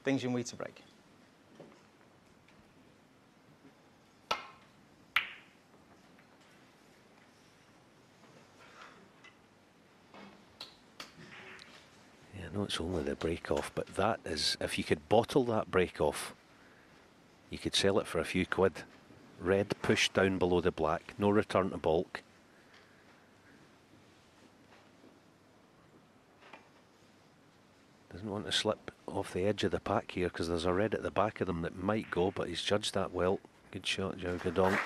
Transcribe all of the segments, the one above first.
Things you need to break. Yeah, I know it's only the break-off, but that is, if you could bottle that break-off, you could sell it for a few quid. Red pushed down below the black, no return to balk. Doesn't want to slip off the edge of the pack here because there's a red at the back of them that might go, but he's judged that well. Good shot, Xiao Guodong.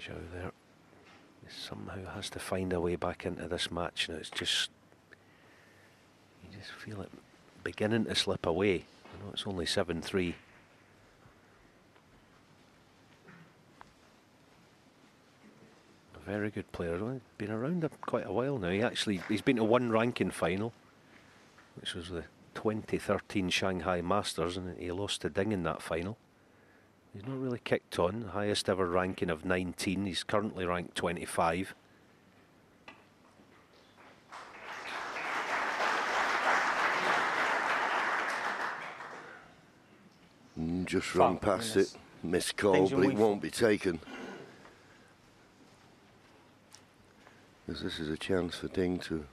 Xiao there. He somehow has to find a way back into this match. Now it's just, you just feel it beginning to slip away. I know it's only 7-3. A very good player. He's been around quite a while now. He's been to one ranking final, which was the 2013 Shanghai Masters, and he lost to Ding in that final. He's not really kicked on. Highest ever ranking of 19. He's currently ranked 25. Just run past it. Missed call, but it won't be taken. Because this is a chance for Ding to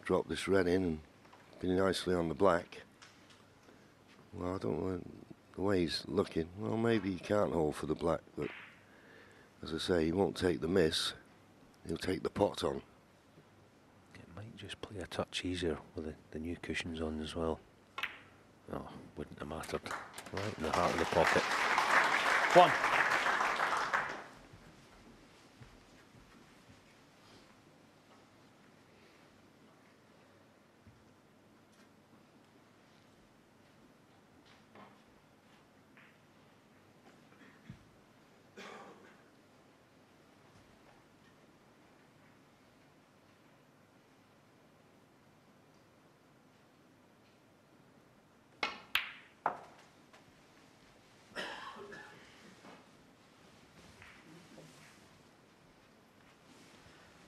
drop this red in and be nicely on the black. Well, I don't know the way he's looking. Well, maybe he can't hold for the black, but as I say, he won't take the miss. He'll take the pot on. It might just play a touch easier with the new cushions on as well. Oh, wouldn't have mattered. Right in the heart of the pocket. 1.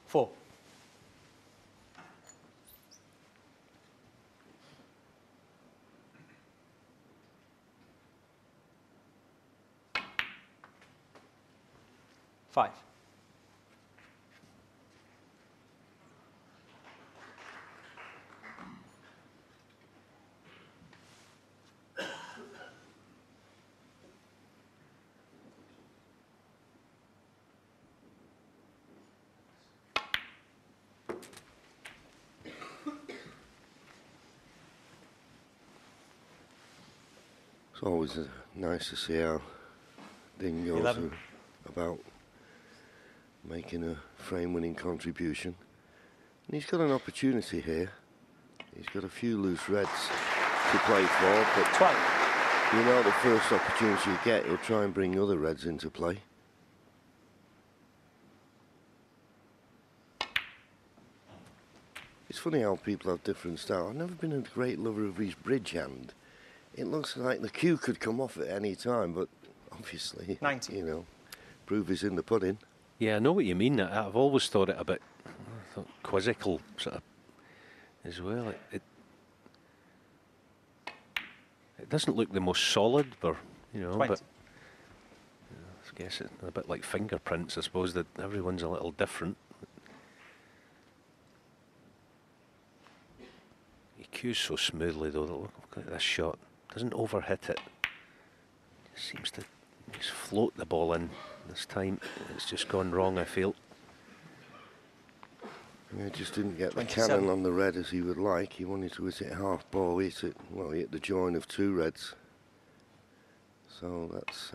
Four. Five. It's always nice to see how Ding goes 11. About making a frame-winning contribution. And he's got an opportunity here. He's got a few loose reds to play for, but 12. You know the first opportunity you get, he'll try and bring other reds into play. It's funny how people have different style. I've never been a great lover of his bridge hand. It looks like the cue could come off at any time, but obviously, 90. You know, proof is in the pudding. Yeah, I know what you mean. I've always thought it a bit quizzical sort of as well. It doesn't look the most solid, but you know, 20. but I guess it's a bit like fingerprints. I suppose that everyone's a little different. He cues so smoothly though. Look at this shot. Doesn't overhit it. Seems to just float the ball in this time. It's just gone wrong, I feel. Yeah, just didn't get the 27. cannon on the red as he would like. He wanted to hit it half ball. He hit it, well, he hit the join of two reds. So that's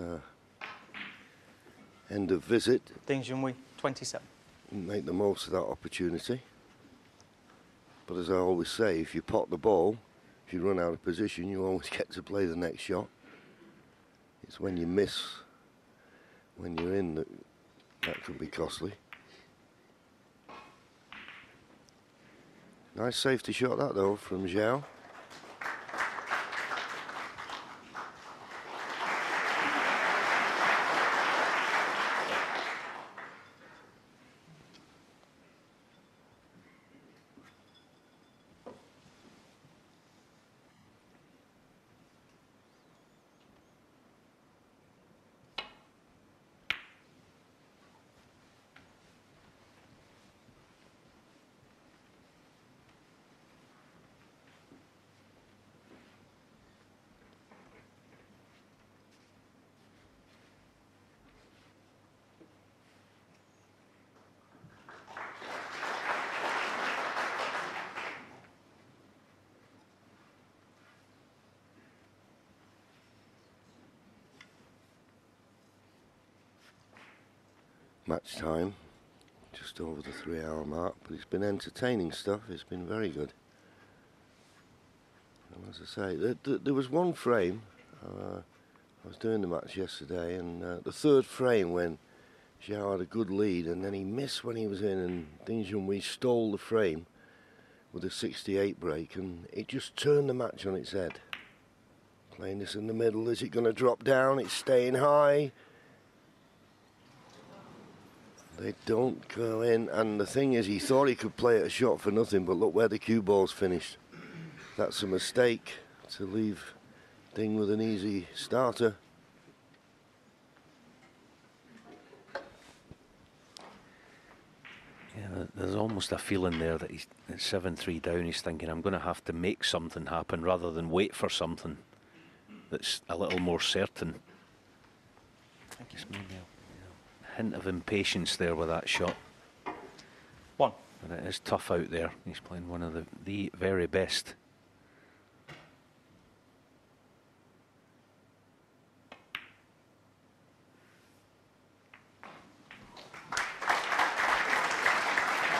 end of visit. Ding Junhui, 27. Make the most of that opportunity. But as I always say, if you pot the ball, if you run out of position, you always get to play the next shot. It's when you miss, when you're in, that can be costly. Nice safety shot that though from Xiao. match time, just over the 3-hour mark, but it's been entertaining stuff. It's been very good. And as I say, there was one frame. I was doing the match yesterday, and the third frame when Xiao had a good lead, and then he missed when he was in, and Ding Junhui stole the frame with a 68 break, and it just turned the match on its head. Playing this in the middle, is it going to drop down? It's staying high. They don't go in, and the thing is, he thought he could play it a shot for nothing, but look where the cue ball's finished. That's a mistake to leave Ding with an easy starter. Yeah, there's almost a feeling there that he's at 7-3 down. He's thinking, I'm going to have to make something happen rather than wait for something that's a little more certain. Just maybe a hint of impatience there with that shot. 1. But it is tough out there. He's playing one of the very best.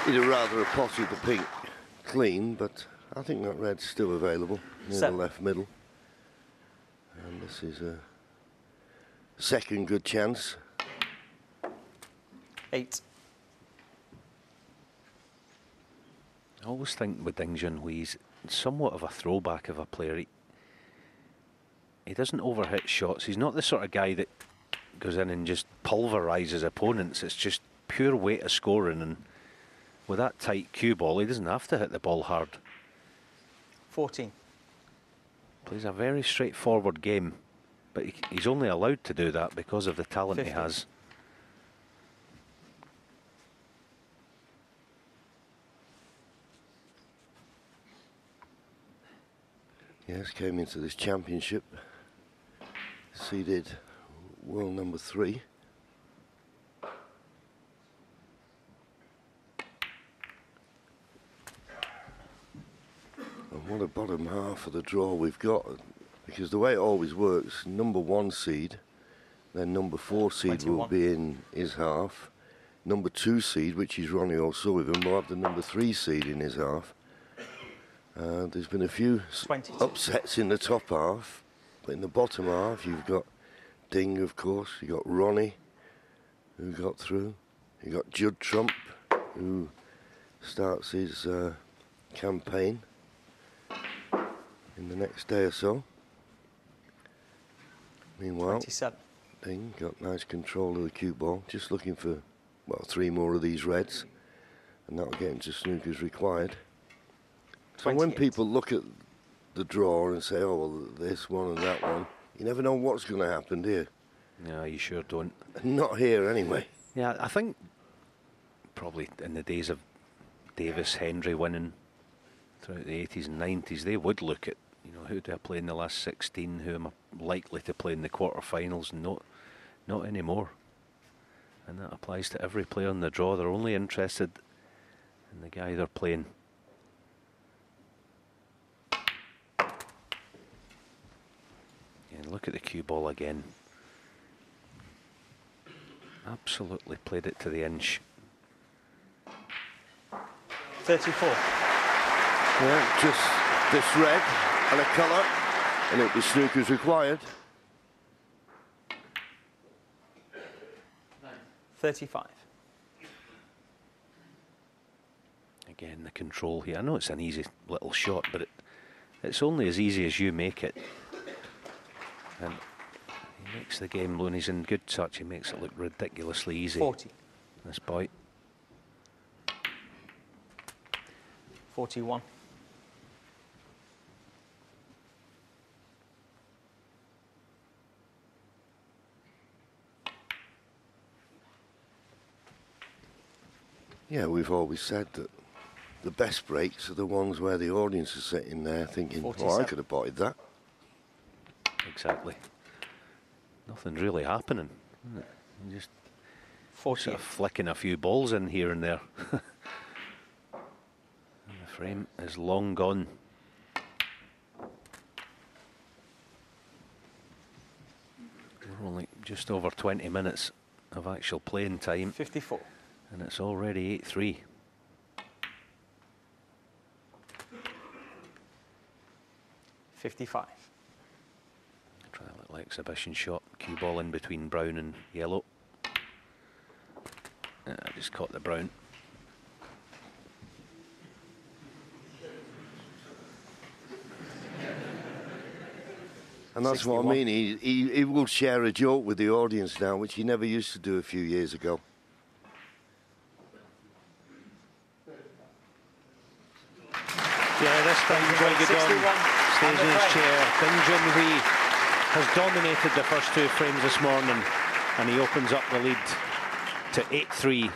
He'd have rather have potted the pink clean, but I think that red's still available near the left middle. And this is a second good chance. 8. I always think with Ding Junhui, he's somewhat of a throwback of a player. He doesn't overhit shots. He's not the sort of guy that goes in and just pulverises opponents. It's just pure weight of scoring, and with that tight cue ball, he doesn't have to hit the ball hard. 14. Plays a very straightforward game, but he's only allowed to do that because of the talent 50. he has. Yes, came into this championship, seeded world number 3. And what a bottom half of the draw we've got, because the way it always works, number 1 seed, then number 4 seed 21. will be in his half. Number 2 seed, which is Ronnie O'Sullivan, will have the number 3 seed in his half. There's been a few upsets in the top half, but in the bottom half you've got Ding, of course, you've got Ronnie, who got through, you've got Judd Trump, who starts his campaign in the next day or so. Meanwhile, 27. Ding got nice control of the cue ball, just looking for, well, 3 more of these reds, and that'll get him to Snooker's required. So 28. when people look at the draw and say, oh, well, this one and that one, you never know what's going to happen, do you? No, you sure don't. Not here, anyway. Yeah, I think probably in the days of Davis, Hendry winning throughout the 80s and 90s, they would look at, you know, who do I play in the last 16, who am I likely to play in the quarterfinals, and not anymore. And that applies to every player in the draw. They're only interested in the guy they're playing. And look at the cue ball again. Absolutely played it to the inch. 34. Yeah, just this red and a colour, and it was Snooker's required. 35. Again, the control here. I know it's an easy little shot, but it's only as easy as you make it. And he makes the game, when he's in good touch, he makes it look ridiculously easy. 40. This boy. 41. Yeah, we've always said that the best breaks are the ones where the audience is sitting there thinking, 47. oh, I could have botted that. Exactly. Nothing's really happening, isn't it? You're just 48. sort of flicking a few balls in here and there. And the frame is long gone. We're only just over 20 minutes of actual playing time. 54. And it's already 8-3. $55. Try a little exhibition shot. Cue ball in between brown and yellow. I just caught the brown. And that's 61. what I mean. He will share a joke with the audience now, which he never used to do a few years ago. Yeah, this time Joygudon stays in his chair. Ding Junhui has dominated the first two frames this morning, and he opens up the lead to 8-3.